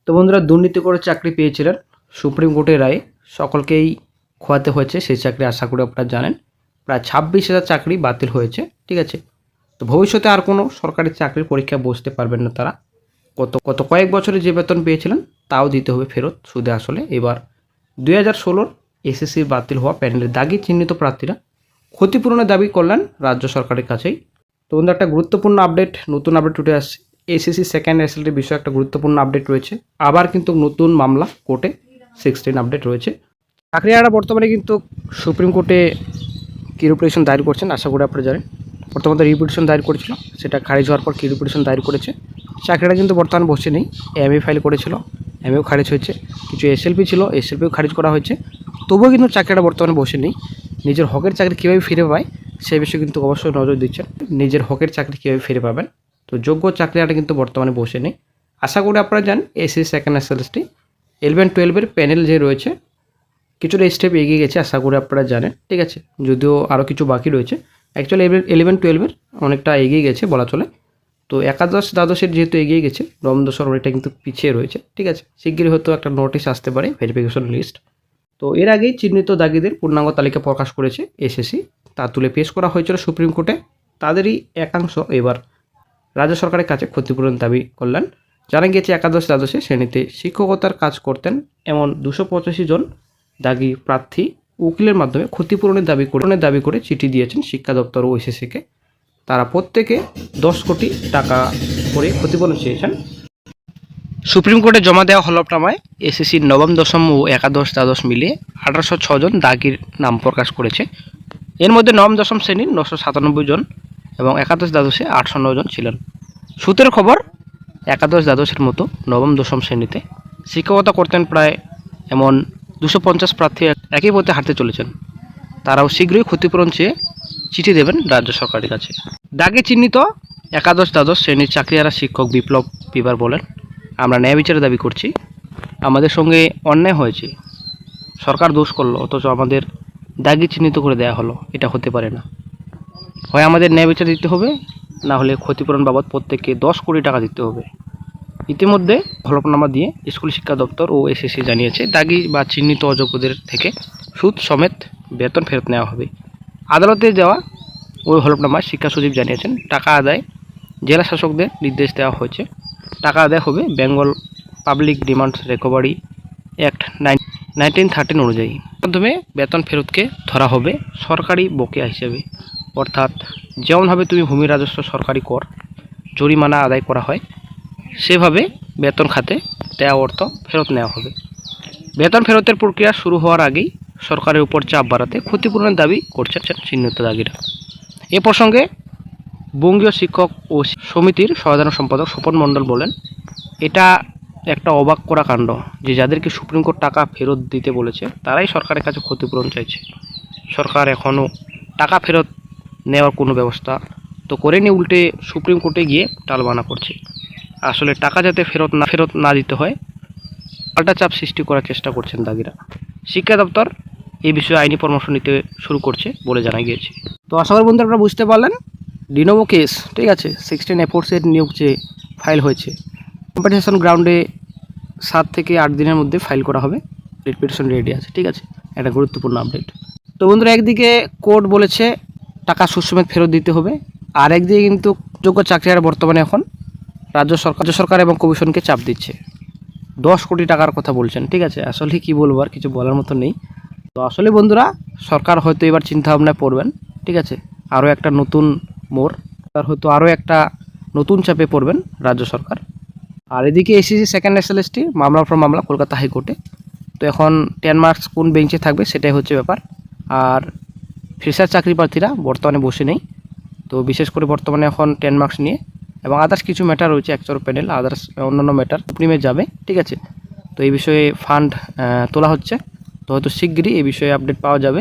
তো বন্ধুরা, দুর্নীতি করে চাকরি পেয়েছিলেন, সুপ্রিম কোর্টের রায়ে সকলকেই খোয়াতে হয়েছে সেই চাকরি। আশা করি আপনারা জানেন প্রায় 26,000 চাকরি বাতিল হয়েছে। ঠিক আছে, তো ভবিষ্যতে আর কোনো সরকারি চাকরির পরীক্ষায় বসতে পারবেন না তারা। গত কয়েক বছরে যে বেতন পেয়েছিলেন তাও দিতে হবে ফেরত সুদে আসলে। এবার 2016 এসএসসি বাতিল হওয়া প্যানেলের দাগি চিহ্নিত প্রার্থীরা ক্ষতিপূরণের দাবি করলেন রাজ্য সরকারের কাছেই। তো বন্ধু, একটা গুরুত্বপূর্ণ আপডেট, নতুন আপডেট উঠে আসছে। এসএসসি সেকেন্ড রেজাল্টের বিষয়ে একটা গুরুত্বপূর্ণ আপডেট রয়েছে। আবার কিন্তু নতুন মামলা কোর্টে 16 আপডেট রয়েছে। চাকরিহারা বর্তমানে কিন্তু সুপ্রিম কোর্টে কি রিপিটিশন দায়ের করছেন, আশা করি আপনারা জানেন। বর্তমানে রিপিটিশন দায়ের করেছিল, সেটা খারিজ হওয়ার পর কি রিপিটিশন দায়ের করেছে। চাকরিটা কিন্তু বর্তমানে বসে নেই, এমএ ফাইল করেছিল, এমএও খারিজ হয়েছে। কিছু এসএলপি ছিল, এসএলপিও খারিজ করা হয়েছে। তবুও কিন্তু চাকরিটা বর্তমানে বসে নেই। নিজের হকের চাকরি কীভাবে ফিরে পায় সেই বিষয়ে কিন্তু অবশ্যই নজর দিচ্ছেন। নিজের হকের চাকরি কীভাবে ফিরে পাবেন, তো যোগ্য চাকরিটা কিন্তু বর্তমানে বসে নেই। আশা করি আপনারা জানেন এসএসসি সেকেন্ড এসএলএসটি 11-12 প্যানেল যে রয়েছে কিছুটা স্টেপ এগিয়ে গেছে, আশা করি আপনারা জানেন। ঠিক আছে, যদিও আরও কিছু বাকি রয়েছে। অ্যাকচুয়ালি 11-12 অনেকটা এগিয়ে গেছে বলা চলে। তো একাদশ দ্বাদশের যেহেতু এগিয়ে গেছে, নবম দশম অনেকটা কিন্তু পিছিয়ে রয়েছে। ঠিক আছে, শিগগিরই হয়তো একটা নোটিশ আসতে পারে, ভেরিফিকেশন লিস্ট। তো এর আগেই চিহ্নিত দাগিদের পূর্ণাঙ্গ তালিকা প্রকাশ করেছে এসএসসি, তা তুলে পেশ করা হয়েছিল সুপ্রিম কোর্টে। তাদেরই একাংশ এবার রাজ্য সরকারের কাছে ক্ষতিপূরণ দাবি করলেন। জানা গিয়েছে একাদশ দ্বাদশে শ্রেণীতে শিক্ষকতার কাজ করতেন এমন 285 জন দাগি প্রার্থী উকিলের মাধ্যমে ক্ষতিপূরণের দাবি করে চিঠি দিয়েছেন শিক্ষা দপ্তর ও এসএসসিকে। তারা প্রত্যেকে 10 কোটি টাকা করে ক্ষতিপূরণ চেয়েছেন। সুপ্রিম কোর্টে জমা দেওয়া হলফনামায় এসএসসির নবম দশম ও একাদশ দ্বাদশ মিলিয়ে 1806 জন দাগির নাম প্রকাশ করেছে। এর মধ্যে নবম দশম শ্রেণীর 997 জন এবং একাদশ দ্বাদশে 809 জন ছিলেন। সূত্রের খবর, একাদশ দ্বাদশের মতো নবম দশম শ্রেণীতে শিক্ষকতা করতেন প্রায় এমন 250 প্রার্থী একই পথে হাঁটতে চলেছেন। তারাও শীঘ্রই ক্ষতিপূরণ চেয়ে চিঠি দেবেন রাজ্য সরকারের কাছে। দাগে চিহ্নিত একাদশ দ্বাদশ শ্রেণীর চাকরিহারা শিক্ষক বিপ্লব বিবার বলেন, আমরা ন্যায় বিচারের দাবি করছি। আমাদের সঙ্গে অন্যায় হয়েছে, সরকার দোষ করলো অথচ আমাদের দাগি চিহ্নিত করে দেওয়া হলো। এটা হতে পারে না। হয় আমাদের ন্যায় বিচার দিতে হবে, না হলে ক্ষতিপূরণ বাবদ প্রত্যেককে 10 কোটি টাকা দিতে হবে। ইতিমধ্যে হলফনামা দিয়ে স্কুল শিক্ষা দপ্তর ও এসএসসি জানিয়েছে দাগি বা চিহ্নিত অযোগ্যদের থেকে সুদ সমেত বেতন ফেরত নেওয়া হবে। আদালতে দেওয়া ওই হলফনামায় শিক্ষা সচিব জানিয়েছেন, টাকা আদায় জেলা শাসকদের নির্দেশ দেওয়া হয়েছে। টাকা আদায় হবে Bengal public demand recovery act 1913 অনুযায়ী। মাধ্যমে বেতন ফেরতকে ধরা হবে সরকারি বকেয়া হিসেবে। অর্থাৎ যেমনভাবে তুমি ভূমি রাজস্ব সরকারি কর জরিমানা আদায় করা হয়, সেভাবে বেতন খাতে দেওয়া অর্থ ফেরত নেওয়া হবে। বেতন ফেরতের প্রক্রিয়া শুরু হওয়ার আগেই সরকারের উপর চাপ বাড়াতে ক্ষতিপূরণের দাবি করছেন চিহ্নিত দাগিরা। এ প্রসঙ্গে বঙ্গীয় শিক্ষক ও সমিতির সাধারণ সম্পাদক স্বপন মণ্ডল বলেন, এটা একটা অবাক করা কাণ্ড যে যাদেরকে সুপ্রিম কোর্ট টাকা ফেরত দিতে বলেছে তারাই সরকারের কাছে ক্ষতিপূরণ চাইছে। সরকার এখনও টাকা ফেরত নেওয়ার কোনো ব্যবস্থা তো করেনি, উল্টে সুপ্রিম কোর্টে গিয়ে টালবানা করছে। আসলে টাকা যাতে ফেরত না দিতে হয় পাল্টা চাপ সৃষ্টি করার চেষ্টা করছেন দাগিরা। শিক্ষা দপ্তর এই বিষয়ে আইনি পরামর্শ নিতে শুরু করছে বলে জানা গিয়েছে। তো আশা করি বন্ধুরা আপনারা বুঝতে পারলেন ডিনোভো কেস। ঠিক আছে, 16 এফোর্টসের নিয়োগ যে ফাইল হয়েছে, কম্পিটিশন গ্রাউন্ডে 7 থেকে 8 দিনের মধ্যে ফাইল করা হবে। রিপিটিশন রেডি আছে। ঠিক আছে, একটা গুরুত্বপূর্ণ আপডেট। তো বন্ধুরা, একদিকে কোর্ট বলেছে টাকা সুদ সমেত ফেরত দিতে হবে, আর একদিকে কিন্তু যোগ্য চাকরিহারা বর্তমানে এখন রাজ্য সরকার এবং কমিশনকে চাপ দিচ্ছে, 10 কোটি টাকার কথা বলছেন। ঠিক আছে, আসলে কি বলবো, আর কিছু বলার মতো নেই। তো আসলে বন্ধুরা, সরকার হয়তো এবার চিন্তা ভাবনায় পড়বেন। ঠিক আছে, আরও একটা নতুন মোড়, তার হয়তো আরও একটা নতুন চাপে পড়বেন রাজ্য সরকার। আর এদিকে এসএসসি সেকেন্ড এসএলএসটি মামলার পর মামলা কলকাতা হাইকোর্টে। তো এখন 10 মার্কস কোন বেঞ্চে থাকবে সেটাই হচ্ছে ব্যাপার। আর ফ্রেশার চাকরি প্রার্থীরা বর্তমানে বসে নেই। তো বিশেষ করে বর্তমানে এখন 10 মার্কস নিয়ে এবং আদার্স কিছু ম্যাটার রয়েছে, একচর প্যানেল, আদার্স অন্যান্য ম্যাটার সুপ্রিমে যাবে। ঠিক আছে, তো এই বিষয়ে ফান্ড তোলা হচ্ছে। তো হয়তো শিগগিরই এই বিষয়ে আপডেট পাওয়া যাবে।